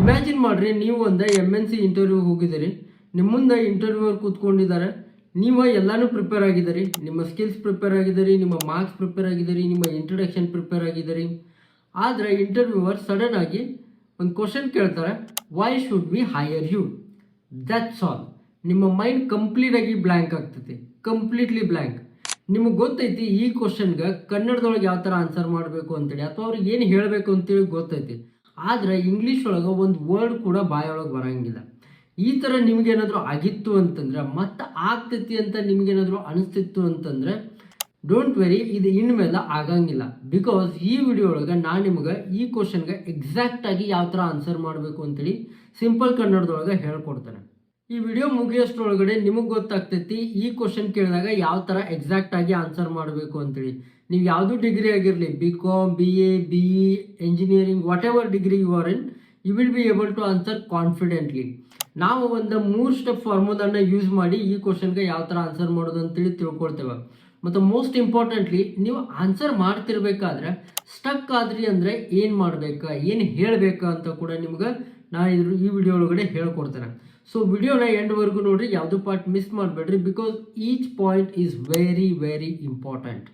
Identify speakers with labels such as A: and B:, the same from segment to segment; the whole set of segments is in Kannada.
A: ಇಮ್ಯಾಜಿನ್ ಮಾಡಿರಿ, ನೀವು ಒಂದು MNC ಇಂಟರ್ವ್ಯೂಗೆ ಹೋಗಿದ್ದೀರಿ. ನಿಮ್ಮ ಮುಂದೆ ಇಂಟರ್ವ್ಯೂವರ್ ಕೂತ್ಕೊಂಡಿದ್ದಾರೆ. ನೀವು ಎಲ್ಲನೂ ಪ್ರಿಪೇರ್ ಆಗಿದ್ದೀರಿ. ನಿಮ್ಮ ಸ್ಕಿಲ್ಸ್ ಪ್ರಿಪೇರ್ ಆಗಿದ್ದೀರಿ, ನಿಮ್ಮ ಮಾರ್ಕ್ಸ್ ಪ್ರಿಪೇರ್ ಆಗಿದ್ದೀರಿ, ನಿಮ್ಮ ಇಂಟ್ರೊಡಕ್ಷನ್ ಪ್ರಿಪೇರ್ ಆಗಿದ್ದೀರಿ. ಆದರೆ ಇಂಟರ್ವ್ಯೂವರ್ ಸಡನ್ ಆಗಿ ಒಂದು ಕ್ವಶನ್ ಕೇಳ್ತಾರೆ, why should we hire you? That's all. ನಿಮ್ಮ ಮೈಂಡ್ ಕಂಪ್ಲೀಟಾಗಿ ಬ್ಲ್ಯಾಂಕ್ ಆಗ್ತೈತಿ, ಕಂಪ್ಲೀಟ್ಲಿ ಬ್ಲ್ಯಾಂಕ್. ನಿಮಗೆ ಗೊತ್ತೈತಿ ಈ ಕ್ವಶನ್ಗೆ ಕನ್ನಡದೊಳಗೆ ಯಾವ ಥರ ಆನ್ಸರ್ ಮಾಡಬೇಕು ಅಂತೇಳಿ, ಅಥವಾ ಅವ್ರಿಗೆ ಏನು ಹೇಳಬೇಕು ಅಂತೇಳಿ ಗೊತ್ತೈತಿ. ಆದರೆ ಇಂಗ್ಲೀಷ್ ಒಳಗೆ ಒಂದು ವರ್ಡ್ ಕೂಡ ಬಾಯೊಳಗೆ ಬರೋಂಗಿಲ್ಲ. ಈ ಥರ ನಿಮಗೇನಾದರೂ ಆಗಿತ್ತು ಅಂತಂದ್ರೆ, ಮತ್ತೆ ಆಗ್ತೈತಿ ಅಂತ ನಿಮಗೇನಾದರೂ ಅನಿಸ್ತಿತ್ತು ಅಂತಂದರೆ, ಡೋಂಟ್ ವೆರಿ, ಇದು ಇನ್ಮೇಲೆ ಆಗಂಗಿಲ್ಲ. ಬಿಕಾಸ್ ಈ ವಿಡಿಯೋ ಒಳಗೆ ನಾನು ನಿಮಗೆ ಈ ಕ್ವಶನ್ಗೆ ಎಕ್ಸಾಕ್ಟಾಗಿ ಯಾವ ಥರ ಆನ್ಸರ್ ಮಾಡಬೇಕು ಅಂತೇಳಿ ಸಿಂಪಲ್ ಕನ್ನಡದೊಳಗೆ ಹೇಳ್ಕೊಡ್ತೇನೆ. ಈ ವಿಡಿಯೋ ಮುಗಿಯೋಷ್ಟರೊಳಗಡೆ ನಿಮಗೆ ಗೊತ್ತಾಗ್ತೈತಿ ಈ ಕ್ವಶನ್ ಕೇಳಿದಾಗ ಯಾವ ಥರ ಎಕ್ಸಾಕ್ಟಾಗಿ ಆನ್ಸರ್ ಮಾಡಬೇಕು ಅಂತೇಳಿ. ನೀವು ಯಾವುದೂ ಡಿಗ್ರಿ ಆಗಿರಲಿ, BCom, BA, BE, engineering, whatever degree you are in, you will be able to answer confidently. ನಾವು ಒಂದು 3 ಸ್ಟೆಪ್ ಫಾರ್ಮುಲಾನ ಯೂಸ್ ಮಾಡಿ ಈ ಕ್ವಶನ್ಗೆ ಯಾವ ಥರ ಆನ್ಸರ್ ಮಾಡೋದು ಅಂತೇಳಿ ತಿಳ್ಕೊಳ್ತೇವೆ. ಮತ್ತು ಮೋಸ್ಟ್ ಇಂಪಾರ್ಟೆಂಟ್ಲಿ, ನೀವು ಆನ್ಸರ್ ಮಾಡ್ತಿರ್ಬೇಕಾದ್ರೆ ಸ್ಟಕ್ ಆದ್ರಿ ಅಂದರೆ ಏನು ಮಾಡಬೇಕಾ, ಏನು ಹೇಳಬೇಕಾ ಅಂತ ಕೂಡ ನಿಮ್ಗೆ ನಾನು ಈ ವಿಡಿಯೋ ಒಳಗಡೆ ಹೇಳ್ಕೊಡ್ತೇನೆ. ಸೊ ವಿಡಿಯೋನ ಎಂಡ್ವರೆಗೂ ನೋಡಿರಿ, ಯಾವುದೂ ಪಾರ್ಟ್ ಮಿಸ್ ಮಾಡಬೇಡ್ರಿ, because each point is very very important.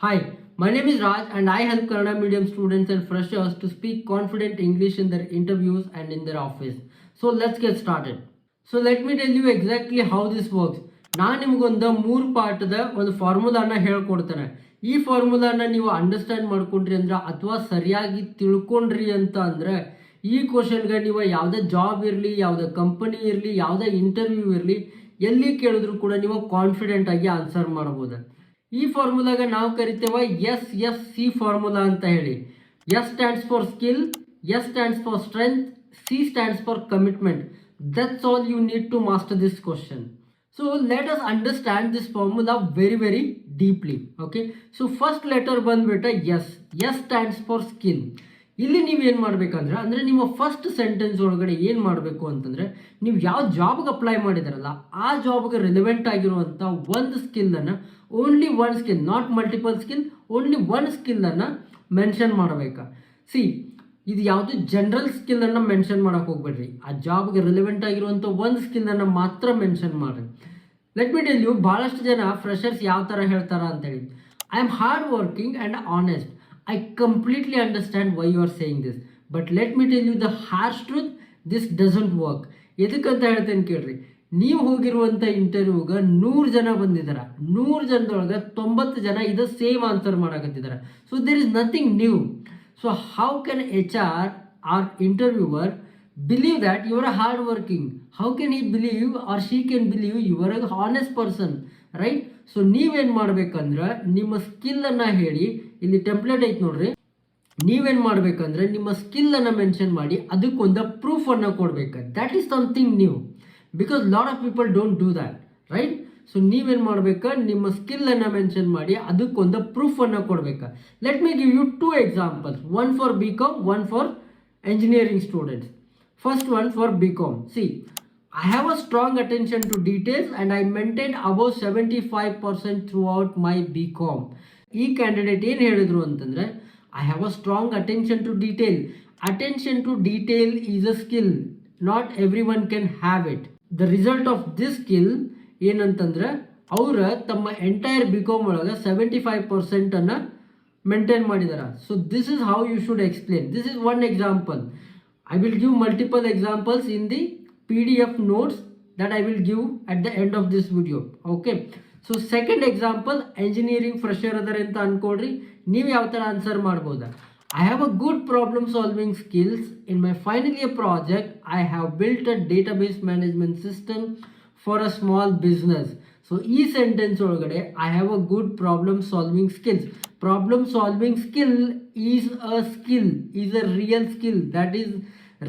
A: Hi, my name is Raj and I help Kannada medium students and freshers to speak confident English in their interviews and in their office. So let's get started. So let me tell you exactly how this works. ನಾನು ನಿಮಗೊಂದು 3 ಪಾರ್ಟ್ದ ಒಂದು ಫಾರ್ಮುಲಾನ ಹೇಳ್ಕೊಡ್ತೇನೆ. ಈ ಫಾರ್ಮುಲಾನ ನೀವು ಅಂಡರ್ಸ್ಟ್ಯಾಂಡ್ ಮಾಡ್ಕೊಂಡ್ರಿ ಅಂದ್ರೆ, ಅಥವಾ ಸರಿಯಾಗಿ ತಿಳ್ಕೊಂಡ್ರಿ ಅಂತ ಅಂದರೆ, ಈ ಕ್ವಶನ್ಗೆ ನೀವು ಯಾವುದೇ ಜಾಬ್ ಇರಲಿ, ಯಾವುದೇ ಕಂಪನಿ ಇರಲಿ, ಯಾವುದೇ ಇಂಟರ್ವ್ಯೂ ಇರಲಿ, ಎಲ್ಲಿ ಕೇಳಿದ್ರು ಕೂಡ ನೀವು ಕಾನ್ಫಿಡೆಂಟ್ ಆಗಿ ಆನ್ಸರ್ ಮಾಡ್ಬೋದು. ಈ ಫಾರ್ಮುಲಾಗ ನಾವು ಕರಿತೇವೆ SSC ಫಾರ್ಮುಲಾ ಅಂತ ಹೇಳಿ. S stands for skill, S stands for strength, C stands for commitment. That's all you need to master this question. So let us understand this formula very very deeply. Okay, so first letter ಬಂದ್ಬಿಟ್ಟು S. S stands for skill. ಇಲ್ಲಿ ನೀವು ಏನು ಮಾಡಬೇಕಂದ್ರೆ, ಅಂದರೆ ನಿಮ್ಮ ಫಸ್ಟ್ ಸೆಂಟೆನ್ಸ್ ಒಳಗಡೆ ಏನು ಮಾಡಬೇಕು ಅಂತಂದರೆ, ನೀವು ಯಾವ ಜಾಬ್ಗೆ ಅಪ್ಲೈ ಮಾಡಿದಾರಲ್ಲ ಆ ಜಾಬ್ಗೆ ರಿಲೆವೆಂಟ್ ಆಗಿರುವಂಥ ಒಂದು ಸ್ಕಿಲ್ಲನ್ನು, only one skill, not multiple skill, only one ಸ್ಕಿಲ್ಲನ್ನು ಮೆನ್ಷನ್ ಮಾಡಬೇಕಾ. ಇದು ಯಾವುದು ಜನರಲ್ ಸ್ಕಿಲ್ಲನ್ನು ಮೆನ್ಷನ್ ಮಾಡೋಕೆ ಹೋಗ್ಬೇಡ್ರಿ. ಆ ಜಾಬ್ಗೆ ರಿಲೆವೆಂಟ್ ಆಗಿರುವಂಥ ಒಂದು ಸ್ಕಿಲ್ಲನ್ನು ಮಾತ್ರ ಮೆನ್ಷನ್ ಮಾಡಿರಿ. ಲೆಟ್ ಮಿ ಟೆಲ್ ಯು, ಭಾಳಷ್ಟು ಜನ ಫ್ರೆಷರ್ಸ್ ಯಾವ ಥರ ಹೇಳ್ತಾರ ಅಂತೇಳಿ, I am hard working and honest. I completely understand why you are saying this, but let me tell you the harsh truth, this doesn't work. ಎದಕ್ಕಂತ ಹೇಳ್ತೇನೆ ಕೇಳ್ರಿ. ನೀವು ಹೋಗಿರುವಂಥ ಇಂಟರ್ವ್ಯೂಗೆ 100 ಜನ ಬಂದಿದ್ದಾರೆ, 100 ಜನದೊಳಗೆ 90 ಜನ ಇದು ಸೇಮ್ ಆನ್ಸರ್ ಮಾಡಕತ್ತಿದ್ದಾರೆ. So there is nothing new. So how can HR or interviewer believe that you are a hard working? How can he believe or she can believe you are a honest person, right? So ನೀವೇನು ಮಾಡ್ಬೇಕಂದ್ರೆ, ನಿಮ್ಮ ಸ್ಕಿಲ್ಲನ್ನು ಹೇಳಿ, ಇಲ್ಲಿ ಟೆಂಪ್ಲೇಟ್ ಐತೆ ನೋಡ್ರಿ, ನೀವೇನು ಮಾಡ್ಬೇಕಂದ್ರೆ ನಿಮ್ಮ ಸ್ಕಿಲ್ಲನ್ನು ಮೆನ್ಷನ್ ಮಾಡಿ ಅದಕ್ಕೊಂದು ಪ್ರೂಫನ್ನು ಕೊಡ್ಬೇಕು. That is something new, because lot of people don't do that, right? So ನೀವೇನು ಮಾಡ್ಬೇಕು, ನಿಮ್ಮ ಸ್ಕಿಲ್ಲನ್ನು ಮೆನ್ಷನ್ ಮಾಡಿ ಅದಕ್ಕೊಂದು ಪ್ರೂಫನ್ನು ಕೊಡ್ಬೇಕು. Let me give you 2 examples, one for BCom, one for engineering students. First one for BCom. See, I have a strong attention to details and I maintained above 75% throughout my BCom. ಈ ಕ್ಯಾಂಡಿಡೇಟ್ ಏನು ಹೇಳಿದ್ರು ಅಂತಂದರೆ, I have a strong attention to detail. Attention to detail is a skill. Not everyone can have it. The result of this skill ಏನಂತಂದರೆ, ಅವರ ತಮ್ಮ ಎಂಟೈರ್ BCom ಒಳಗೆ 75%ಅನ್ನು ಮೇಂಟೈನ್ ಮಾಡಿದ್ದಾರೆ. So this is how you should explain. This is one example. I will give multiple examples in the PDF notes that I will give at the end of this video. Okay. So second example, engineering fresher adare anta ankodri, ನೀವು ಯಾವ ಥರ ಆನ್ಸರ್ ಮಾಡ್ಬೋದಾ? I have a good problem solving skills. In my final year project, I have built a database management system for a small business. So ಈ ಸೆಂಟೆನ್ಸ್ ಒಳಗಡೆ I have a good problem solving skills. Problem solving skill is a real skill that is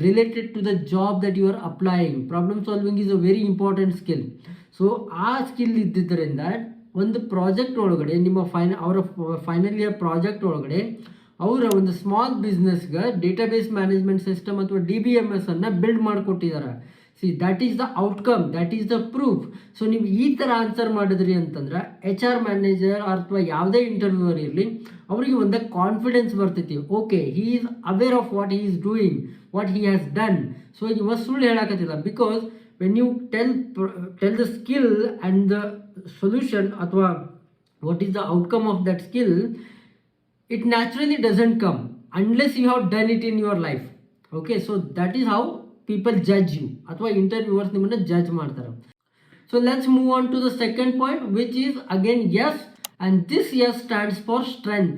A: related to the job that you are applying. Problem solving is a very important skill. So ಆ ಸ್ಕಿಲ್ ಇದ್ದಿದ್ದರಿಂದ ಒಂದು ಪ್ರಾಜೆಕ್ಟ್ ಒಳಗಡೆ, ನಿಮ್ಮ ಅವರ ಫೈನಲ್ ಇಯರ್ ಪ್ರಾಜೆಕ್ಟ್ ಒಳಗಡೆ ಅವರ ಒಂದು ಸ್ಮಾಲ್ ಬಿಸ್ನೆಸ್ಗೆ ಡೇಟಾಬೇಸ್ ಮ್ಯಾನೇಜ್ಮೆಂಟ್ ಸಿಸ್ಟಮ್ ಅಥವಾ DBMS ಅನ್ನು ಬಿಲ್ಡ್ ಮಾಡಿಕೊಟ್ಟಿದ್ದಾರೆ. That is the outcome, that is the proof. So ನೀವು ಈ ಥರ ಆನ್ಸರ್ ಮಾಡಿದ್ರಿ ಅಂತಂದ್ರೆ HR ಮ್ಯಾನೇಜರ್ ಅಥವಾ ಯಾವುದೇ ಇಂಟರ್ವ್ಯೂವರ್ ಇರಲಿ, ಅವರಿಗೆ ಒಂದು ಕಾನ್ಫಿಡೆನ್ಸ್ ಬರ್ತೈತಿ. Okay, he is aware of what he is doing. what he has done. So ಇವ ಸುಳ್ಳು ಹೇಳಕತ್ತಿಲ್ಲ, because when you tell the skill and the solution ಅಥವಾ what is the outcome of that skill, it naturally doesn't come unless you have done it in your life. Okay, so that is how people judge you ಅಥವಾ interviewers ನಿಮ್ಮನ್ನ judge ಮಾಡ್ತಾರೆ. So let's move on to the second point, which is again yes, and this yes stands for strength.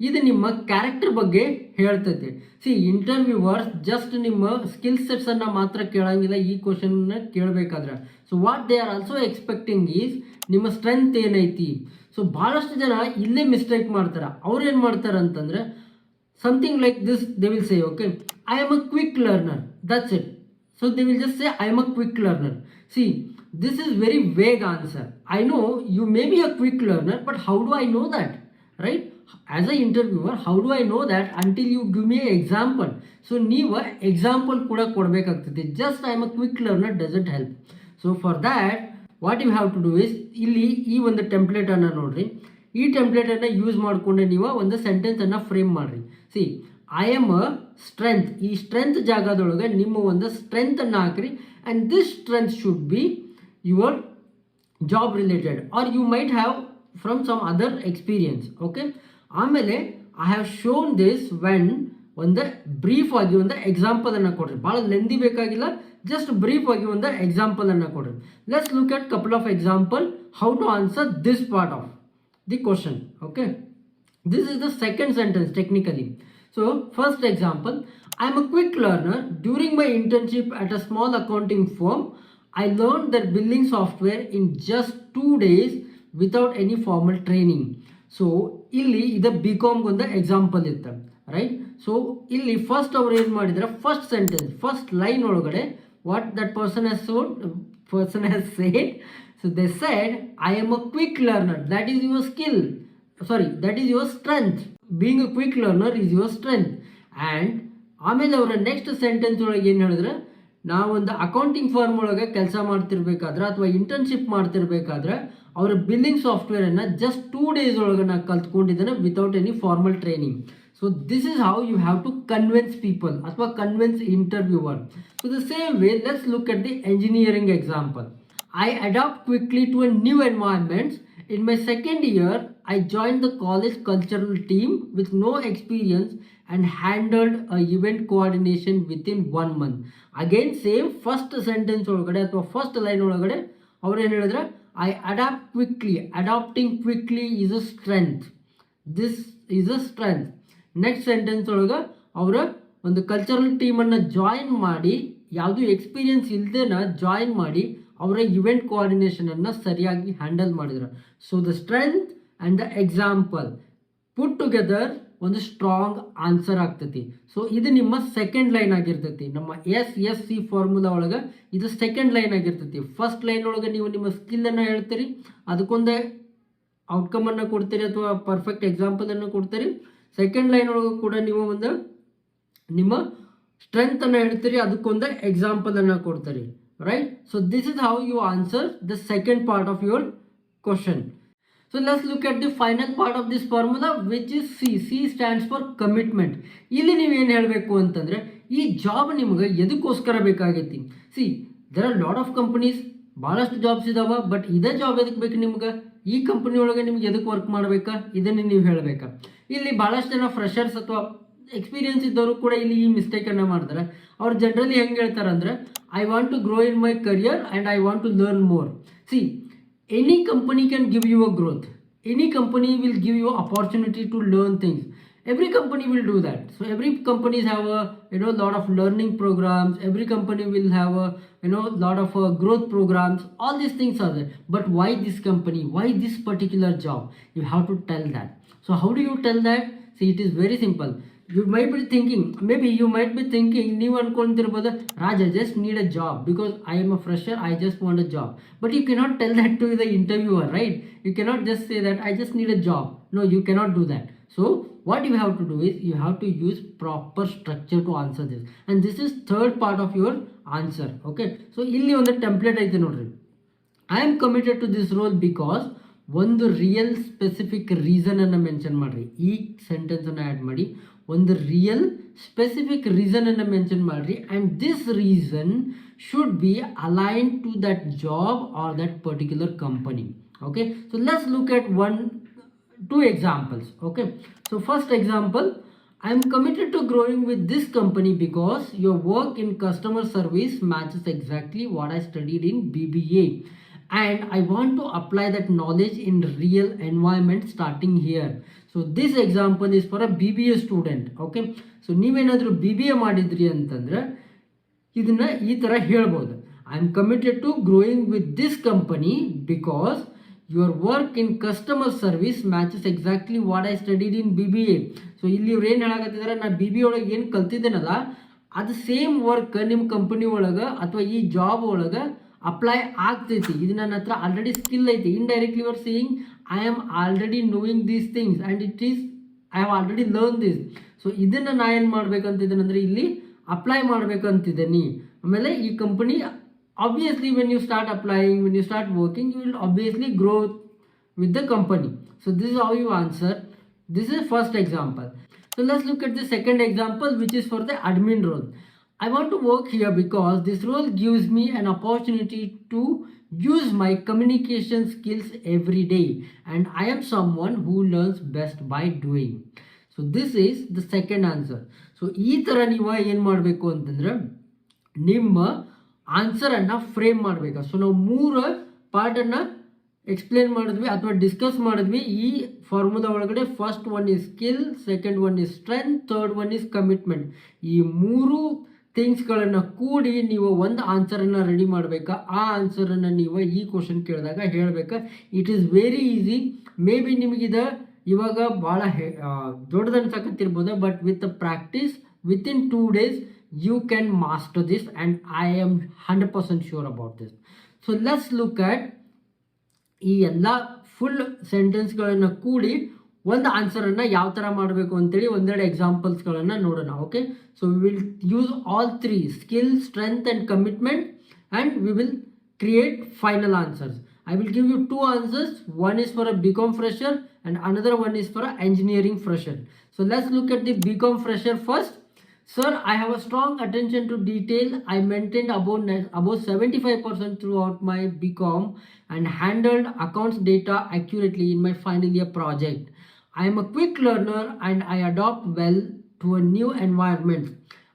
A: ಇದು ನಿಮ್ಮ ಕ್ಯಾರೆಕ್ಟರ್ ಬಗ್ಗೆ ಹೇಳ್ತೈತೆ. ಸಿ ಇಂಟರ್ವ್ಯೂವರ್ಸ್ ಜಸ್ಟ್ ನಿಮ್ಮ ಸ್ಕಿಲ್ ಸೆಟ್ಸನ್ನು ಮಾತ್ರ ಕೇಳಂಗಿಲ್ಲ ಈ ಕ್ವಶನ್ನ ಕೇಳಬೇಕಾದ್ರೆ. So what they are also expecting is ನಿಮ್ಮ ಸ್ಟ್ರೆಂತ್ ಏನೈತಿ. ಸೊ ಭಾಳಷ್ಟು ಜನ ಇಲ್ಲೇ ಮಿಸ್ಟೇಕ್ ಮಾಡ್ತಾರೆ. ಅವ್ರು ಏನು ಮಾಡ್ತಾರೆ ಅಂತಂದರೆ something like this, they will say, okay, I am a quick learner, that's it. So they will just say I am a quick learner. See, this is very vague answer. I know you may be a quick learner, but how do I know that, right? As an interviewer, how do I know that until you give me an example? So ನೀವು example ಕೂಡ ಕೊಡಬೇಕಾಗ್ತದೆ. Just I am a quick learner doesn't help. So for that what you have to do is ಇಲ್ಲಿ ಈ ಒಂದು ಟೆಂಪ್ಲೇಟನ್ನು ನೋಡ್ರಿ. ಈ ಟೆಂಪ್ಲೇಟನ್ನು ಯೂಸ್ ಮಾಡಿಕೊಂಡೆ ನೀವು ಒಂದು ಸೆಂಟೆನ್ಸನ್ನು ಫ್ರೇಮ್ ಮಾಡಿರಿ. See I am a strength, ಈ ಸ್ಟ್ರೆಂತ್ ಜಾಗದೊಳಗೆ ನಿಮ್ಮ ಒಂದು ಸ್ಟ್ರೆಂತನ್ನು ಹಾಕ್ರಿ. And this strength should be your job related or you might have from some other experience. Okay, ಆಮೇಲೆ I have shown this when ಒಂದು ಬ್ರೀಫ್ ಆಗಿ ಒಂದು ಎಕ್ಸಾಂಪಲನ್ನು ಕೊಡ್ರಿ. ಭಾಳ ಲೆಂದಿ ಬೇಕಾಗಿಲ್ಲ, ಜಸ್ಟ್ ಬ್ರೀಫ್ ಆಗಿ ಒಂದು ಎಕ್ಸಾಂಪಲನ್ನು ಕೊಡ್ರಿ. Let's look at couple of example how to answer this part of the question. Okay, this is the second sentence technically. So first example, I am a quick learner. During my internship at a small accounting firm, I learned that billing software in just 2 days without any formal training. So ಇಲ್ಲಿ ಇದು BCom ಒಂದು ಎಕ್ಸಾಂಪಲ್ ಇತ್ತು, ರೈಟ್. ಸೊ ಇಲ್ಲಿ ಫಸ್ಟ್ ಅವ್ರು ಏನು ಮಾಡಿದ್ರೆ, ಫಸ್ಟ್ ಸೆಂಟೆನ್ಸ್ ಫಸ್ಟ್ ಲೈನ್ ಒಳಗಡೆ what that person has said. So they said, I am a quick learner. That is your skill. Sorry, that is your strength. Being a quick learner is your strength. And ಆಮೇಲೆ ಅವರ ನೆಕ್ಸ್ಟ್ ಸೆಂಟೆನ್ಸ್ ಒಳಗೆ ಏನು ಹೇಳಿದ್ರೆ, ನಾವೊಂದು ಅಕೌಂಟಿಂಗ್ ಫರ್ಮ್ ಒಳಗೆ ಕೆಲಸ ಮಾಡ್ತಿರ್ಬೇಕಾದ್ರೆ ಅಥವಾ ಇಂಟರ್ನ್ಶಿಪ್ ಮಾಡ್ತಿರ್ಬೇಕಾದ್ರೆ ಅವರ ಬಿಲ್ಲಿಂಗ್ ಸಾಫ್ಟ್ವೇರನ್ನು ಜಸ್ಟ್ 2 days ಒಳಗೆ ನಾನು ಕಲ್ತ್ಕೊಂಡಿದ್ದೇನೆ without any formal training. So this is how you have to convince people ಅಥವಾ convince interviewer. So the same way let's look at the engineering example. I adapt quickly to a new environment. In my second year, I joined the college cultural team with no experience and handled a event coordination within 1 month. Again, same first sentence ಒಳಗಡೆ ಅಥವಾ ಫಸ್ಟ್ ಲೈನ್ ಒಳಗಡೆ ಅವ್ರು ಏನು ಹೇಳಿದ್ರೆ, I adapt quickly. Adapting quickly is a strength. This is a strength. Next sentence ಒಳಗೆ ಅವರ ಒಂದು ಕಲ್ಚರಲ್ ಟೀಮನ್ನು ಜಾಯಿನ್ ಮಾಡಿ, ಯಾವುದು ಎಕ್ಸ್ಪೀರಿಯನ್ಸ್ ಇಲ್ಲದೇನ ಜಾಯಿನ್ ಮಾಡಿ ಅವರ ಇವೆಂಟ್ ಕೋಆರ್ಡಿನೇಷನನ್ನು ಸರಿಯಾಗಿ ಹ್ಯಾಂಡಲ್ ಮಾಡಿದ್ರು. So the strength and the example put together ಒಂದು ಸ್ಟ್ರಾಂಗ್ ಆನ್ಸರ್ ಆಗ್ತೈತಿ. ಸೊ ಇದು ನಿಮ್ಮ ಸೆಕೆಂಡ್ ಲೈನ್ ಆಗಿರ್ತೈತಿ. ನಮ್ಮ SSC ಫಾರ್ಮುಲಾ ಒಳಗೆ ಇದು ಸೆಕೆಂಡ್ ಲೈನ್ ಆಗಿರ್ತೈತಿ. ಫಸ್ಟ್ ಲೈನ್ ಒಳಗೆ ನೀವು ನಿಮ್ಮ ಸ್ಕಿಲ್ಲನ್ನು ಹೇಳ್ತೀರಿ, ಅದಕ್ಕೊಂದೇ ಔಟ್ಕಮನ್ನು ಕೊಡ್ತೀರಿ ಅಥವಾ ಪರ್ಫೆಕ್ಟ್ ಎಕ್ಸಾಂಪಲನ್ನು ಕೊಡ್ತೀರಿ. ಸೆಕೆಂಡ್ ಲೈನ್ ಒಳಗೆ ಕೂಡ ನೀವು ಒಂದು ನಿಮ್ಮ ಸ್ಟ್ರೆಂತನ್ನು ಹೇಳ್ತೀರಿ, ಅದಕ್ಕೊಂದೇ ಎಕ್ಸಾಂಪಲನ್ನು ಕೊಡ್ತೀರಿ, right? So this is how you answer the second part of your question. So let's look at the final part of this formula, which is C. C stands for commitment. ಇಲ್ಲಿ ನೀವು ಏನು ಹೇಳಬೇಕು ಅಂತಂದರೆ, ಈ ಜಾಬ್ ನಿಮಗೆ ಎದಕ್ಕೋಸ್ಕರ ಬೇಕಾಗೈತಿ. See there are lot of companies, ಭಾಳಷ್ಟು ಜಾಬ್ಸ್ ಇದಾವೆ, ಬಟ್ ಇದೇ ಜಾಬ್ ಎದಕ್ಕೆ ಬೇಕು ನಿಮ್ಗೆ, ಈ ಕಂಪನಿ ಒಳಗೆ ನಿಮ್ಗೆ ಎದಕ್ಕೆ ವರ್ಕ್ ಮಾಡಬೇಕಾ, ಇದನ್ನು ನೀವು ಹೇಳಬೇಕಾ. ಇಲ್ಲಿ ಭಾಳಷ್ಟು ಜನ ಫ್ರೆಷರ್ಸ್ ಅಥವಾ ಎಕ್ಸ್ಪೀರಿಯನ್ಸ್ ಇದ್ದವರು ಕೂಡ ಇಲ್ಲಿ ಈ ಮಿಸ್ಟೇಕನ್ನು ಮಾಡ್ತಾರೆ. ಅವ್ರು ಜನರಲಿ ಹೆಂಗೆ ಹೇಳ್ತಾರೆ ಅಂದರೆ, I want to grow in my career and I want to learn more. See, any company can give you a growth. Any company will give you opportunity to learn things. Every company will do that. So every companies have a lot of learning programs. Every company will have a lot of growth programs. All these things are there. But why this company? Why this particular job? You have to tell that. So how do you tell that? See, it is very simple. You might be thinking, ನೀವು ಅನ್ಕೊಂತಿರ್ಬೋದು, Raj I just need a job because I am a fresher, I just want a job. But you cannot tell that to the interviewer, right? You cannot just say that I just need a job. No, you cannot do that. So what you have to do is you have to use proper structure to answer this. And this is third part of your answer. Okay, so ಇಲ್ಲಿ ಒಂದು ಟೆಂಪ್ಲೇಟ್ ಐತೆ ನೋಡ್ರಿ. I am committed to this role because ಒಂದು ರಿಯಲ್ ಸ್ಪೆಸಿಫಿಕ್ ರೀಸನನ್ನು ಮೆನ್ಷನ್ ಮಾಡಿರಿ. ಈ ಸೆಂಟೆನ್ಸನ್ನು ಆ್ಯಡ್ ಮಾಡಿ ಒಂದು ರಿಯಲ್ ಸ್ಪೆಸಿಫಿಕ್ ರೀಸನನ್ನು ಮೆನ್ಷನ್ ಮಾಡಿರಿ, and this reason should be align to that job or that particular company. Okay, so let's look at two examples. Okay, so first example, I am committed to growing with this company because your work in customer service matches exactly what I studied in BBA, and I want to apply that knowledge in real environment starting here. So this example is for a BBA student. Okay, so ನೀವೇನಾದರೂ BBA ಮಾಡಿದ್ರಿ ಅಂತಂದ್ರೆ ಇದನ್ನ ಈ ಥರ ಹೇಳ್ಬೋದು, I am committed to growing with this company because your work in customer service matches exactly what I studied in BBA. So ಇಲ್ಲಿ ಇವ್ರು ಏನು ಹೇಳಕತ್ತಿದ್ದಾರೆ, ನಾನು BBA ಒಳಗೆ ಏನು ಕಲ್ತಿದ್ದೇನಲ್ಲ ಅದು ಸೇಮ್ ವರ್ಕ್ ನಿಮ್ಮ ಕಂಪನಿ ಒಳಗೆ ಅಥವಾ ಈ ಜಾಬ್ ಒಳಗೆ ಅಪ್ಲೈ ಆಗ್ತೈತಿ. ಇದು ನನ್ನ ಹತ್ರ ಆಲ್ರೆಡಿ ಸ್ಕಿಲ್ ಐತಿ. Indirectly you are saying I am already knowing these things and I have already learn this. So ಇದನ್ನು ನಾ ಏನು ಮಾಡ್ಬೇಕಂತಿದ್ದೇನೆಂದರೆ ಇಲ್ಲಿ ಅಪ್ಲೈ ಮಾಡ್ಬೇಕಂತಿದ್ದೀನಿ. ಆಮೇಲೆ ಈ company obviously when you start applying, when you start working, you will obviously grow with the company. So this is how you answer. This is first example. So let's look at the second example, which is for the admin role. I want to work here because this role gives me an opportunity to use my communication skills every day, and I am someone who learns best by doing. So this is the second answer. So ಈ ಥರ ನೀವು ಏನು ಮಾಡಬೇಕು ಅಂತಂದ್ರೆ ನಿಮ್ಮ ಆನ್ಸರನ್ನು ಫ್ರೇಮ್ ಮಾಡಬೇಕು. ಸೊ ನಾವು 3 ಪಾರ್ಟನ್ನು ಎಕ್ಸ್ಪ್ಲೇನ್ ಮಾಡಿದ್ವಿ ಅಥವಾ ಡಿಸ್ಕಸ್ ಮಾಡಿದ್ವಿ ಈ ಫಾರ್ಮುಲಾ ಒಳಗಡೆ. First one is skill, second one is strength, third one is commitment. ಈ 3 ಥಿಂಗ್ಸ್ಗಳನ್ನು ಕೂಡಿ ನೀವು ಒಂದು ಆನ್ಸರನ್ನು ರೆಡಿ ಮಾಡಬೇಕಾ. ಆ ಆನ್ಸರನ್ನು ನೀವು ಈ ಕ್ವಶನ್ ಕೇಳಿದಾಗ ಹೇಳಬೇಕಾ. It is very easy. Maybe ನಿಮಗಿದು ಇವಾಗ ಭಾಳ ದೊಡ್ಡದು ಅನ್ಸಕತ್ತಿರ್ಬೋದು, but with practice within 2 days you can master this, and I am 100% sure about this. So let's look at ಈ ಎಲ್ಲ ಫುಲ್ ಸೆಂಟೆನ್ಸ್ಗಳನ್ನು ಕೂಡಿ ಒಂದು ಆನ್ಸರನ್ನು ಯಾವ ಥರ ಮಾಡಬೇಕು ಅಂತೇಳಿ ಒಂದೆರಡು ಎಕ್ಸಾಂಪಲ್ಸ್ಗಳನ್ನು ನೋಡೋಣ. Okay, so we will use all 3 skill, strength and commitment, and we will create final answers. I will give you 2 answers. One is for a BCom fresher and another one is for a engineering fresher. So let's look at the BCom fresher first. Sir, I have a strong attention to detail. I maintained above 75% throughout my BCom and handled accounts data accurately in my final year project. I am a quick learner and I adopt well to a new environment.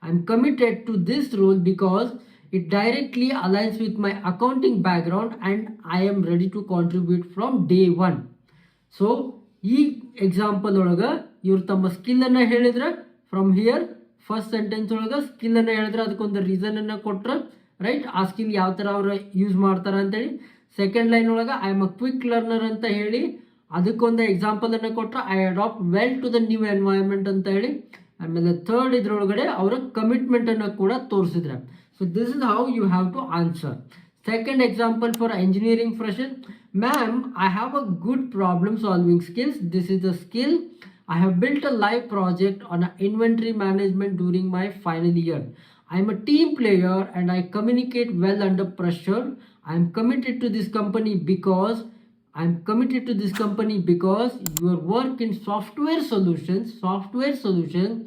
A: I am committed to this role because it directly aligns with my accounting background and I am ready to contribute from day one. So, ಈ ಎಕ್ಸಾಂಪಲ್ ಒಳಗೆ ಇವ್ರು ತಮ್ಮ ಸ್ಕಿಲ್ಲನ್ನು ಹೇಳಿದ್ರೆ, ಫ್ರಮ್ ಹಿಯರ್ ಫಸ್ಟ್ ಸೆಂಟೆನ್ಸ್ ಒಳಗೆ ಸ್ಕಿಲ್ಲನ್ನು ಹೇಳಿದ್ರೆ ಅದಕ್ಕೊಂದು ರೀಸನನ್ನು ಕೊಟ್ಟರೆ, ರೈಟ್, ಆ ಸ್ಕಿಲ್ ಯಾವ ಥರ ಅವರು ಯೂಸ್ ಮಾಡ್ತಾರೆ ಅಂತೇಳಿ. ಸೆಕೆಂಡ್ ಲೈನ್ ಒಳಗೆ I am a quick learner ಅಂತ ಹೇಳಿ ಅದಕ್ಕೊಂದು ಎಕ್ಸಾಂಪಲನ್ನು ಕೊಟ್ಟರೆ, I adapt well to the new environment ಅಂತ ಹೇಳಿ. ಆಮೇಲೆ ಥರ್ಡ್ ಇದ್ರೊಳಗಡೆ ಅವರ ಕಮಿಟ್ಮೆಂಟನ್ನು ಕೂಡ ತೋರಿಸಿದ್ರೆ. So this is how you have to answer. Second example for engineering fresher. Ma'am, I have a good problem solving skills. This is the skill. I have built a live project on inventory management during my final year. I am a team player and I communicate well under pressure. I am committed to this company because your work in software solutions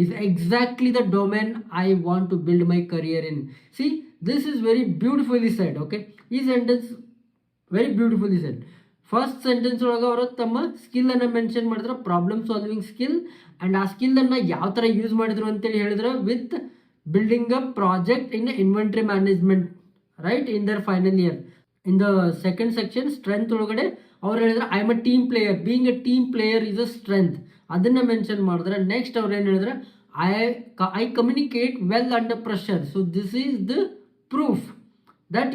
A: is exactly the domain I want to build my career in. See, this is very beautifully said. Okay, this sentence very beautifully said. First sentence ಒಳಗೆ ಅವರು ತಮ್ಮ ಸ್ಕಿಲ್ಲನ್ನು ಮೆನ್ಷನ್ ಮಾಡಿದ್ರೆ, ಪ್ರಾಬ್ಲಮ್ ಸಾಲ್ವಿಂಗ್ ಸ್ಕಿಲ್, ಆ್ಯಂಡ್ ಆ ಸ್ಕಿಲ್ಲನ್ನು ಯಾವ ಥರ ಯೂಸ್ ಮಾಡಿದ್ರು ಅಂತೇಳಿ ಹೇಳಿದ್ರೆ, with building a project in inventory management, right, in their final year. In the second section strength ಒಳಗಡೆ ಅವ್ರು ಹೇಳಿದ್ರೆ, I am a team player, being a team player is a strength, ಅದನ್ನು ಮೆನ್ಷನ್ ಮಾಡಿದ್ರೆ. ನೆಕ್ಸ್ಟ್ ಅವ್ರು ಏನು ಹೇಳಿದ್ರೆ, I communicate well under pressure. So this is the proof that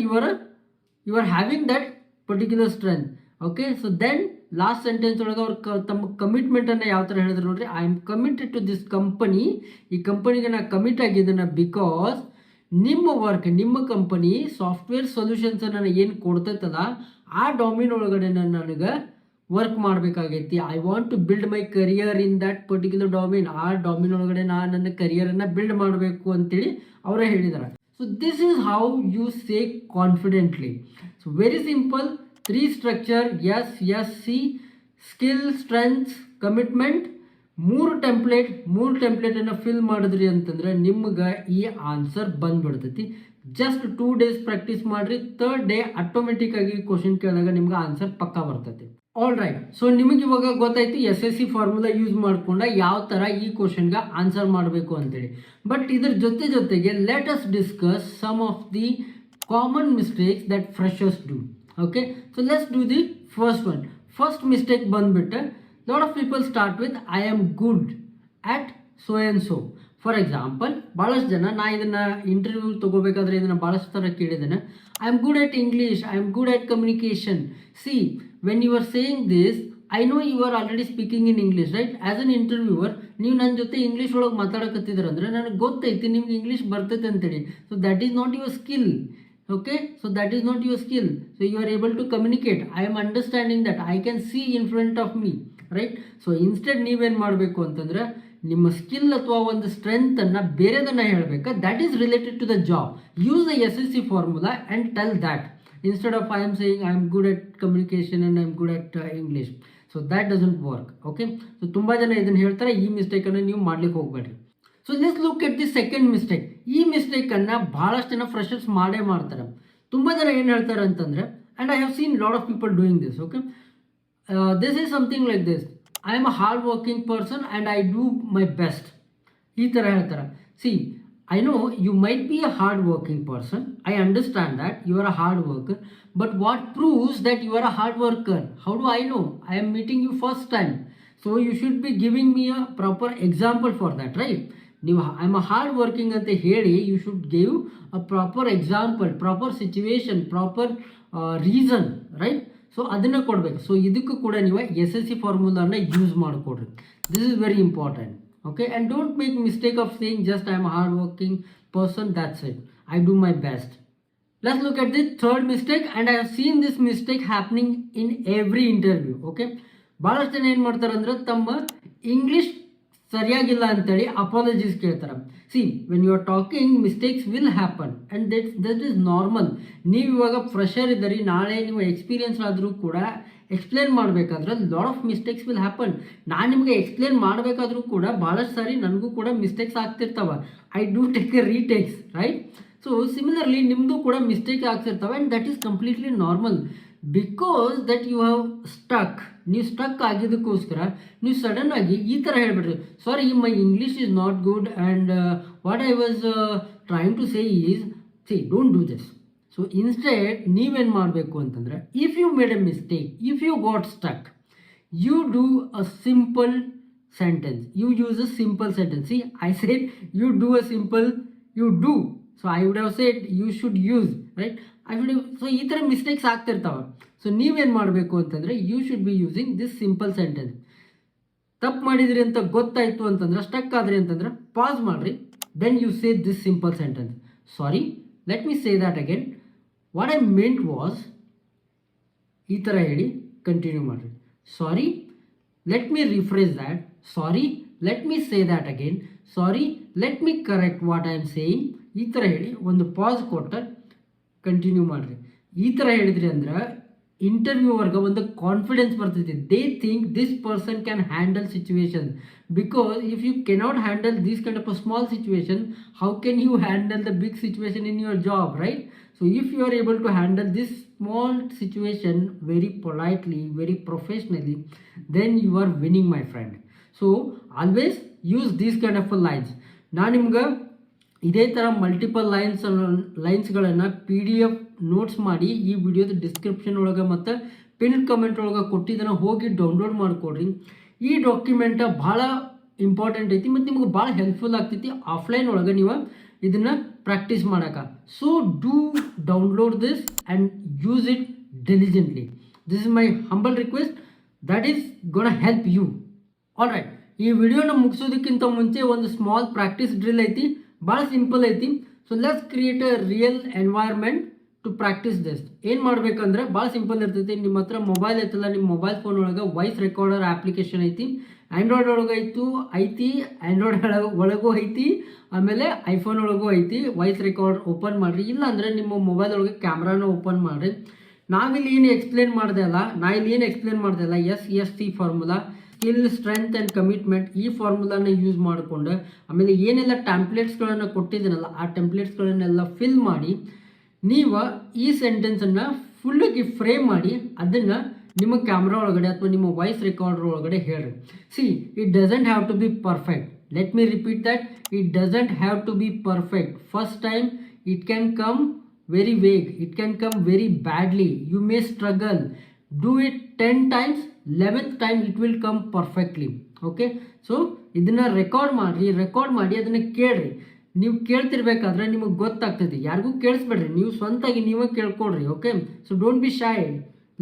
A: you are having that particular strength. Okay, so then last sentence ಒಳಗೆ ಅವ್ರು ತಮ್ಮ ಕಮಿಟ್ಮೆಂಟನ್ನು ಯಾವ ಥರ ಹೇಳಿದ್ರು ನೋಡ್ರಿ, I am committed to this company. ಈ ಕಂಪನಿಗೆ ನಾನು ಕಮಿಟ್ ಆಗಿದ್ದೇನೆ ಬಿಕಾಸ್ ನಿಮ್ಮ ವರ್ಕ್, ನಿಮ್ಮ ಕಂಪನಿ ಸಾಫ್ಟ್ವೇರ್ ಸೊಲ್ಯೂಷನ್ಸನ್ನು ಏನು ಕೊಡ್ತೈತಲ್ಲ ಆ ಡೊಮಿನ್ ಒಳಗಡೆ ನನಗೆ ವರ್ಕ್ ಮಾಡಬೇಕಾಗೈತಿ. I want to build my career in that particular domain. ಆ ಡೊಮಿನ್ ಒಳಗಡೆ ನಾನು ನನ್ನ ಕರಿಯರನ್ನು ಬಿಲ್ಡ್ ಮಾಡಬೇಕು ಅಂತೇಳಿ ಅವರೇ ಹೇಳಿದ್ದಾರೆ. So this is how you say confidently. So very simple, 3 structure, yes, see, skill, strength, commitment, ಮೂರು ಟೆಂಪ್ಲೇಟನ್ನು ಫಿಲ್ ಮಾಡಿದ್ರಿ ಅಂತಂದ್ರೆ ನಿಮ್ಗೆ ಈ ಆನ್ಸರ್ ಬಂದ್ಬಿಡ್ತೈತಿ. ಜಸ್ಟ್ 2 days ಪ್ರಾಕ್ಟೀಸ್ ಮಾಡಿರಿ, 3rd day ಆಟೋಮೆಟಿಕ್ ಆಗಿ ಕ್ವಶನ್ ಕೇಳಿದಾಗ ನಿಮ್ಗೆ ಆನ್ಸರ್ ಪಕ್ಕಾ ಬರ್ತೈತಿ. ಆಲ್ ರೈಟ್, ಸೊ ನಿಮಗೆ ಇವಾಗ ಗೊತ್ತಾಯ್ತು SSC ಫಾರ್ಮುಲಾ ಯೂಸ್ ಮಾಡ್ಕೊಂಡ ಯಾವ ಥರ ಈ ಕ್ವಶನ್ಗೆ ಆನ್ಸರ್ ಮಾಡಬೇಕು ಅಂತೇಳಿ. ಬಟ್ ಇದ್ರ ಜೊತೆಗೆ let us discuss some of the common mistakes that freshers do. Okay, so let's do the first one. First mistake ಬಂದ್ಬಿಟ್ಟು lot of people start with I am good at so and so. For example, ಭಾಳಷ್ಟು ಜನ, ನಾ ಇದನ್ನು ಇಂಟರ್ವ್ಯೂ ತೊಗೋಬೇಕಾದ್ರೆ ಇದನ್ನು ಭಾಳಷ್ಟು ಥರ ಕೇಳಿದ್ದೇನೆ. I am good at English, I am good at communication. See, when you are saying this, I know you are already speaking in English, right? As an interviewer ನೀವು ನನ್ನ ಜೊತೆ ಇಂಗ್ಲೀಷ್ ಒಳಗೆ ಮಾತಾಡಕತ್ತಿದ್ರೆ ಅಂದರೆ ನನಗೆ ಗೊತ್ತೈತಿ ನಿಮ್ಗೆ ಇಂಗ್ಲೀಷ್ ಬರ್ತೈತೆ ಅಂತೇಳಿ. So that is not your skill. Okay, so that is not your skill. So you are able to communicate. I am understanding that. I can see in front of me, right? So instead ನೀವೇನು ಮಾಡಬೇಕು ಅಂತಂದ್ರೆ ನಿಮ್ಮ ಸ್ಕಿಲ್ ಅಥವಾ ಒಂದು ಸ್ಟ್ರೆಂತನ್ನು ಬೇರೆದನ್ನು ಹೇಳಬೇಕಾ, that is related to the job. Use the SSC formula and tell that instead of I am saying I am good at communication and I am good at English. So that doesn't work. Okay, so ತುಂಬ ಜನ ಇದನ್ನು ಹೇಳ್ತಾರೆ. ಈ ಮಿಸ್ಟೇಕನ್ನು ನೀವು ಮಾಡ್ಲಿಕ್ಕೆ ಹೋಗಬೇಡ್ರಿ. So let's look at the second mistake. ಈ ಮಿಸ್ಟೇಕನ್ನು ಭಾಳಷ್ಟು ಜನ ಫ್ರೆಶರ್ಸ್ ಮಾಡ್ತಾರೆ. ತುಂಬ ಜನ ಏನು ಹೇಳ್ತಾರೆ ಅಂತಂದರೆ, and I have seen lot of people doing this. Okay, this is something like this: I am a hard working person and I do my best. ಈ ಥರ ಹೇಳ್ತಾರೆ. C, I know you might be a hard working person. I understand that you are a hard worker. But what proves that you are a hard worker? How do I know? I am meeting you first time. So you should be giving me a proper example for that, right? ನೀವು I am a hard working ಅಂತ ಹೇಳಿ you should give a proper example, proper situation, proper reason, right? So ಅದನ್ನು ಕೊಡಬೇಕು. ಸೊ ಇದಕ್ಕೂ ಕೂಡ ನೀವು SSC ಫಾರ್ಮುಲಾನ ಯೂಸ್ ಮಾಡಿಕೊಡ್ರಿ. This is very important. Okay, and don't make mistake of saying just I am a hard working person, that's it, I do my best. Let's look at the third mistake, and I have seen this mistake happening in every interview. Okay, ಭಾಳಷ್ಟು ಜನ ಏನು ಮಾಡ್ತಾರೆ ಅಂದರೆ ತಮ್ಮ ಇಂಗ್ಲೀಷ್ ಸರಿಯಾಗಿಲ್ಲ ಅಂತೇಳಿ ಅಪಾಲಜೀಸ್ ಕೇಳ್ತಾರೆ. See, when you are talking mistakes will happen and that is normal. ನೀವು ಇವಾಗ ಫ್ರೆಶರ್ ಇದ್ದೀರಿ, ನಾಳೆ ನೀವು ಎಕ್ಸ್ಪೀರಿಯನ್ಸ್ ಆದರೂ ಕೂಡ ಎಕ್ಸ್ಪ್ಲೇನ್ ಮಾಡಬೇಕಾದ್ರೆ lot of mistakes will happen. ನಾನು ನಿಮಗೆ ಎಕ್ಸ್ಪ್ಲೇನ್ ಮಾಡಬೇಕಾದ್ರೂ ಕೂಡ ಭಾಳಷ್ಟು ಸಾರಿ ನನಗೂ ಕೂಡ ಮಿಸ್ಟೇಕ್ಸ್ ಆಗ್ತಿರ್ತಾವೆ. I do take a retakes, right? So similarly ನಿಮ್ಮದು ಕೂಡ ಮಿಸ್ಟೇಕ್ ಆಗ್ತಿರ್ತವೆ and that is completely normal. Because that you have stuck, ನೀವು ಸ್ಟಕ್ ಆಗಿದ್ದಕ್ಕೋಸ್ಕರ ನೀವು ಸಡನ್ ಆಗಿ ಈ ಥರ ಹೇಳ್ಬಿಡ್ರಿ, sorry my English is not good and what I was trying to say is, see, don't do this. So instead ನೀವೇನು ಮಾಡಬೇಕು ಅಂತಂದರೆ, if you made a mistake, if you got stuck, you do a simple sentence. You use a simple sentence. See, I said you do a simple, you do. So I would have said you should use, right? I would have, so ಈ ಥರ ಮಿಸ್ಟೇಕ್ಸ್ ಆಗ್ತಿರ್ತಾವೆ. ಸೊ ನೀವೇನು ಮಾಡಬೇಕು ಅಂತಂದರೆ, you should be using this simple sentence. ತಪ್ಪು ಮಾಡಿದ್ರಿ ಅಂತ ಗೊತ್ತಾಯಿತು ಅಂತಂದ್ರೆ, ಸ್ಟಕ್ ಆದ್ರಿ ಅಂತಂದ್ರೆ ಪಾಸ್ ಮಾಡಿರಿ, then you say this simple sentence: sorry, let me say that again, what I meant was, ಈ ಥರ ಹೇಳಿ ಕಂಟಿನ್ಯೂ ಮಾಡಿರಿ. Sorry, let me refresh that. Sorry, let me say that again. Sorry, let me correct what I am saying. ಈ ಥರ ಹೇಳಿ ಒಂದು ಪಾಸ್ ಕೊಟ್ಟು ಕಂಟಿನ್ಯೂ ಮಾಡಿರಿ. ಈ ಥರ ಹೇಳಿದ್ರಿ ಅಂದ್ರೆ ಇಂಟರ್ವ್ಯೂವರ್ಗೆ ಒಂದು ಕಾನ್ಫಿಡೆನ್ಸ್ ಬರ್ತೈತಿ. They think this person can handle situation. Because if you cannot handle this kind of a small situation, how can you handle the big situation in your job, right? So if you are able to handle this small situation very politely, very professionally, then you are winning, my friend. So always use these kind of lines. ನಾನು ನಿಮ್ಗೆ ಇದೇ ಥರ ಮಲ್ಟಿಪಲ್ ಲೈನ್ಸ್ಗಳನ್ನು PDF ನೋಟ್ಸ್ ಮಾಡಿ ಈ ವಿಡಿಯೋದ ಡಿಸ್ಕ್ರಿಪ್ಷನ್ ಒಳಗೆ ಮತ್ತು ಪಿನ್ ಕಮೆಂಟ್ ಒಳಗೆ ಕೊಟ್ಟಿದ್ದನ್ನು ಹೋಗಿ ಡೌನ್ಲೋಡ್ ಮಾಡಿಕೊಡ್ರಿ. ಈ ಡಾಕ್ಯುಮೆಂಟ ಭಾಳ ಇಂಪಾರ್ಟೆಂಟ್ ಐತಿ ಮತ್ತು ನಿಮ್ಗೆ ಭಾಳ ಹೆಲ್ಪ್ಫುಲ್ ಆಗ್ತೈತಿ ಆಫ್ಲೈನ್ ಒಳಗೆ ನೀವು ಇದನ್ನು ಪ್ರಾಕ್ಟೀಸ್ ಮಾಡೋಕೆ. So do download this and use it diligently. This is my humble request, that is gonna help you. All right, ಈ ವಿಡಿಯೋನ ಮುಗಿಸೋದಕ್ಕಿಂತ ಮುಂಚೆ ಒಂದು ಸ್ಮಾಲ್ ಪ್ರಾಕ್ಟೀಸ್ ಡ್ರಿಲ್ ಐತಿ, ಭಾಳ ಸಿಂಪಲ್ ಐತಿ. So let's create a real environment to practise this. ಏನು ಮಾಡಬೇಕಂದ್ರೆ ಭಾಳ ಸಿಂಪಲ್ ಇರ್ತೈತಿ. ನಿಮ್ಮ ಹತ್ರ ಮೊಬೈಲ್ ಐತಲ್ಲ, ನಿಮ್ಮ ಮೊಬೈಲ್ ಫೋನ್ ಒಳಗೆ ವಾಯ್ಸ್ ರೆಕಾರ್ಡರ್ ಆ್ಯಪ್ಲಿಕೇಶನ್ ಐತಿ. ಆ್ಯಂಡ್ರಾಯ್ಡ್ ಒಳಗೆ ಐತಿ, ಆ್ಯಂಡ್ರಾಯ್ಡ್ ಒಳಗೂ ಐತಿ, ಆಮೇಲೆ ಐಫೋನ್ ಒಳಗೂ ಐತಿ. ವಾಯ್ಸ್ ರೆಕಾರ್ಡ್ ಓಪನ್ ಮಾಡಿರಿ, ಇಲ್ಲ ಅಂದರೆ ನಿಮ್ಮ ಮೊಬೈಲ್ ಒಳಗೆ ಕ್ಯಾಮ್ರಾನ ಓಪನ್ ಮಾಡಿರಿ. ನಾವಿಲ್ಲಿ ಏನು ಎಕ್ಸ್ಪ್ಲೇನ್ ಮಾಡಿದೆ ಅಲ್ಲ SSC formula, skill, strength and commitment ಈ ಫಾರ್ಮುಲಾನ ಯೂಸ್ ಮಾಡಿಕೊಂಡು ಆಮೇಲೆ ಏನೆಲ್ಲ ಟೆಂಪ್ಲೇಟ್ಸ್ಗಳನ್ನು ಕೊಟ್ಟಿದ್ದೀನಲ್ಲ ಆ ಟೆಂಪ್ಲೇಟ್ಸ್ಗಳನ್ನೆಲ್ಲ ಫಿಲ್ ಮಾಡಿ ನೀವು ಈ ಸೆಂಟೆನ್ಸನ್ನು ಫುಲ್ಲಾಗಿ ಫ್ರೇಮ್ ಮಾಡಿ ಅದನ್ನು ನಿಮ್ಮ ಕ್ಯಾಮ್ರಾ ಒಳಗಡೆ ಅಥವಾ ನಿಮ್ಮ ವಾಯ್ಸ್ ರೆಕಾರ್ಡರ್ ಒಳಗಡೆ ಹೇಳ್ರಿ. See, it doesn't have to be perfect. Let me repeat that. It doesn't have to be perfect. First time it can come very vague, it can come very badly, you may struggle. Do it 10 times, 11th time it will come perfectly. Okay, so ಇದನ್ನ ರೆಕಾರ್ಡ್ ಮಾಡಿ ಅದನ್ನ ಕೇಳ್ರಿ. ನೀವು ಕೇಳ್ತಿರ್ಬೇಕಾದ್ರೆ ನಿಮಗೆ ಗೊತ್ತಾಗ್ತದೆ, ಯಾರಿಗೂ ಕೇಳಿಸ್ಬೇಡ್ರಿ, ನೀವು ಸ್ವಂತಾಗಿ ನೀವೇ ಕೇಳ್ಕೊಡ್ರಿ. Okay, so don't be shy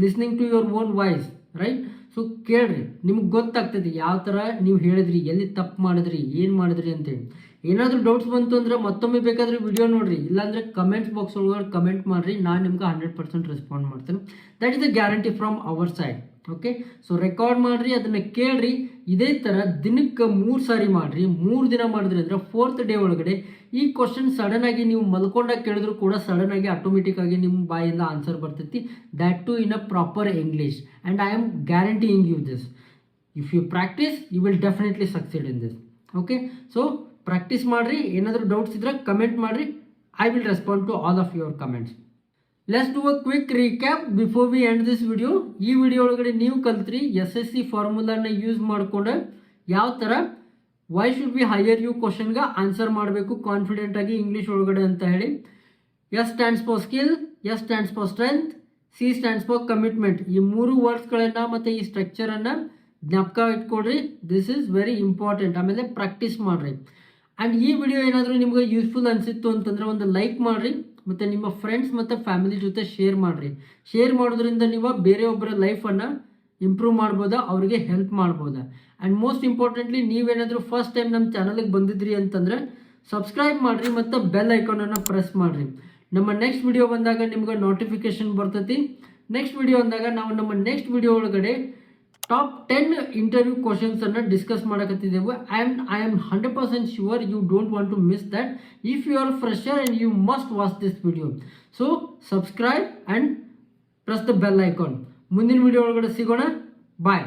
A: listening to your own voice, right? So ಕೇಳ್ರಿ, ನಿಮ್ಗೆ ಗೊತ್ತಾಗ್ತದೆ ಯಾವ ಥರ ನೀವು ಹೇಳಿದ್ರಿ, ಎಲ್ಲಿ ತಪ್ಪು ಮಾಡಿದ್ರಿ, ಏನು ಮಾಡಿದ್ರಿ ಅಂತೇಳಿ. ಏನಾದರೂ ಡೌಟ್ಸ್ ಬಂತು ಅಂದರೆ ಮತ್ತೊಮ್ಮೆ ಬೇಕಾದರೆ ವಿಡಿಯೋ ನೋಡಿರಿ, ಇಲ್ಲಾಂದರೆ ಕಮೆಂಟ್ಸ್ ಬಾಕ್ಸ್ ಒಳಗಡೆ ಕಮೆಂಟ್ ಮಾಡಿರಿ, ನಾನು ನಿಮ್ಗೆ 100% ರೆಸ್ಪಾಂಡ್ ಮಾಡ್ತೇನೆ. That is the guarantee from our side. Okay, so record ಮಾಡಿರಿ, ಅದನ್ನು ಕೇಳ್ರಿ. ಇದೇ ಥರ ದಿನಕ್ಕೆ 3 ಸಾರಿ ಮಾಡಿರಿ. 3 ದಿನ ಮಾಡಿದ್ರಿ ಅಂದರೆ 4th ಡೇ ಒಳಗಡೆ ಈ ಕ್ವಶನ್ ಸಡನ್ನಾಗಿ ನೀವು ಮಲ್ಕೊಂಡಾಗ ಕೇಳಿದ್ರು ಕೂಡ ಸಡನ್ನಾಗಿ ಆಟೋಮೆಟಿಕ್ಕಾಗಿ ನಿಮ್ಮ ಬಾಯಿಂದ ಆನ್ಸರ್ ಬರ್ತೈತಿ. That too in a proper English. And I am guaranteeing you this. If you practice you will definitely succeed in this. Okay, so practice ಮಾಡಿರಿ. ಏನಾದರೂ ಡೌಟ್ಸ್ ಇದ್ದರೆ ಕಮೆಂಟ್ ಮಾಡಿರಿ. I will respond to all of your comments. Let's do a quick recap before we end this video. ಈ ವಿಡಿಯೋ ಒಳಗಡೆ ನೀವು ಕಲ್ತ್ರಿ SSC ಫಾರ್ಮುಲಾನ ಯೂಸ್ ಮಾಡಿಕೊಂಡು ಯಾವ ಥರ why should we hire you ಕ್ವಶನ್ಗೆ ಆನ್ಸರ್ ಮಾಡಬೇಕು ಕಾನ್ಫಿಡೆಂಟಾಗಿ ಇಂಗ್ಲೀಷ್ ಒಳಗಡೆ ಅಂತ ಹೇಳಿ. S stands for skill, S stands for strength, C stands for commitment. ಈ 3 ವರ್ಡ್ಸ್ಗಳನ್ನು ಮತ್ತು ಈ ಸ್ಟ್ರಕ್ಚರನ್ನು ಜ್ಞಾಪಕ ಇಟ್ಕೊಡ್ರಿ. This is very important. ಆಮೇಲೆ ಪ್ರಾಕ್ಟೀಸ್ ಮಾಡಿರಿ. ಆ್ಯಂಡ್ ಈ ವಿಡಿಯೋ ಏನಾದರೂ ನಿಮ್ಗೆ ಯೂಸ್ಫುಲ್ ಅನಿಸಿತ್ತು ಅಂತಂದರೆ ಒಂದು ಲೈಕ್ ಮಾಡಿರಿ ಮತ್ತು ನಿಮ್ಮ ಫ್ರೆಂಡ್ಸ್ ಮತ್ತು ಫ್ಯಾಮಿಲಿ ಜೊತೆ ಶೇರ್ ಮಾಡಿರಿ. ಶೇರ್ ಮಾಡೋದ್ರಿಂದ ನೀವು ಬೇರೆಯೊಬ್ಬರ ಲೈಫನ್ನು ಇಂಪ್ರೂವ್ ಮಾಡ್ಬೋದಾ, ಅವರಿಗೆ ಹೆಲ್ಪ್ ಮಾಡ್ಬೋದಾ. ಆ್ಯಂಡ್ ಮೋಸ್ಟ್ ಇಂಪಾರ್ಟೆಂಟ್ಲಿ ನೀವೇನಾದರೂ ಫಸ್ಟ್ ಟೈಮ್ ನಮ್ಮ ಚಾನಲ್ಗೆ ಬಂದಿದ್ರಿ ಅಂತಂದರೆ ಸಬ್ಸ್ಕ್ರೈಬ್ ಮಾಡಿರಿ ಮತ್ತು ಬೆಲ್ ಐಕಾನನ್ನು ಪ್ರೆಸ್ ಮಾಡಿರಿ. ನಮ್ಮ ನೆಕ್ಸ್ಟ್ ವಿಡಿಯೋ ಬಂದಾಗ ನಿಮ್ಗೆ ನೋಟಿಫಿಕೇಶನ್ ಬರ್ತೈತಿ. ನೆಕ್ಸ್ಟ್ ವಿಡಿಯೋ ಅಂದಾಗ ನಾವು ನಮ್ಮ ನೆಕ್ಸ್ಟ್ ವಿಡಿಯೋ ಒಳಗಡೆ ಟಾಪ್ 10 ಇಂಟರ್ವ್ಯೂ ಕ್ವಶನ್ಸನ್ನು ಡಿಸ್ಕಸ್ ಮಾಡಕತ್ತಿದ್ದೆವು. And I am 100% sure you don't want to miss that. If you are fresher and you must watch this video. So subscribe and press the bell icon. ಮುಂದಿನ ವಿಡಿಯೋ ಒಳಗಡೆ ಸಿಗೋಣ. ಬಾಯ್.